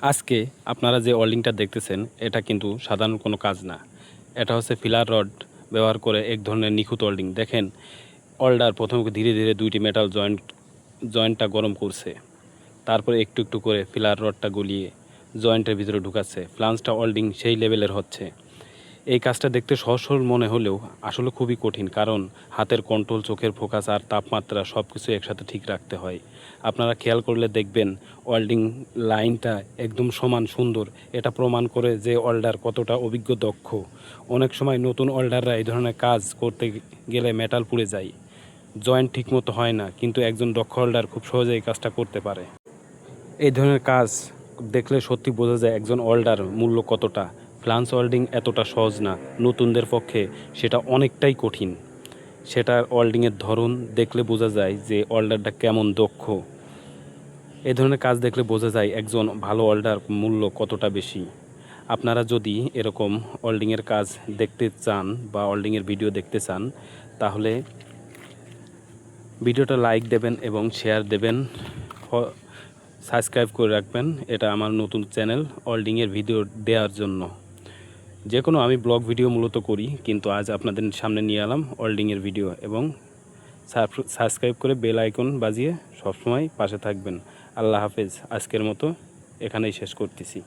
আজকে আপনারা যে ওয়েল্ডিংটা দেখতেছেন এটা কিন্তু সাধারণ কোনো কাজ না। এটা হচ্ছে ফিলার রড ব্যবহার করে এক ধরনের নিখুঁত ওয়েল্ডিং। দেখেন ওয়েল্ডার প্রথমে ধীরে ধীরে দুইটি মেটাল জয়েন্টটা গরম করছে, তারপরে একটু একটু করে ফিলার রডটা গলিয়ে জয়েন্টের ভিতরে ঢুকাচ্ছে। ফ্লাঞ্জটা ওয়েল্ডিং সেই লেভেলের হচ্ছে। এই কাজটা দেখতে সহজ সরল মনে হলেও আসলে খুবই কঠিন, কারণ হাতের কন্ট্রোল, চোখের ফোকাস আর তাপমাত্রা সব কিছু একসাথে ঠিক রাখতে হয়। আপনারা খেয়াল করলে দেখবেন ওয়েল্ডিং লাইনটা একদম সমান সুন্দর। এটা প্রমাণ করে যে ওয়েল্ডার কতটা অভিজ্ঞ, দক্ষ। অনেক সময় নতুন ওয়েল্ডাররা এই ধরনের কাজ করতে গেলে মেটাল পুড়ে যায়, জয়েন্ট ঠিকমতো হয় না, কিন্তু একজন দক্ষ ওয়েল্ডার খুব সহজে এই কাজটা করতে পারে। এই ধরনের কাজ দেখলে সত্যি বোঝা যায় একজন ওয়েল্ডার মূল্য কতটা। ফ্লাঞ্জ ওয়েল্ডিং এতটা সহজ না, নতুনদের পক্ষে সেটা অনেকটাই কঠিন। সেটার ওয়েল্ডিংয়ের ধরন দেখলে বোঝা যায় যে ওয়েল্ডারটা কেমন দক্ষ। এই ধরনের কাজ দেখলে বোঝা যায় একজন ভালো ওয়েল্ডার মূল্য কতটা বেশি। আপনারা যদি এরকম ওয়েল্ডিংয়ের কাজ দেখতে চান বা ওয়েল্ডিংয়ের ভিডিও দেখতে চান, তাহলে ভিডিওটা লাইক দেবেন এবং শেয়ার দেবেন, সাবস্ক্রাইব করে রাখবেন। এটা আমার নতুন চ্যানেল ওয়েল্ডিংয়ের ভিডিও দেওয়ার জন্য। যে কোনো আমি ব্লগ ভিডিও মূলত করি, কিন্তু আজ আপনাদের সামনে নিয়ে এলাম ওয়েল্ডিংয়ের ভিডিও। এবং সাবস্ক্রাইব করে বেল আইকন বাজিয়ে সবসময় পাশে থাকবেন। আল্লাহ হাফেজ। আজকের মতো এখানেই শেষ করতেছি।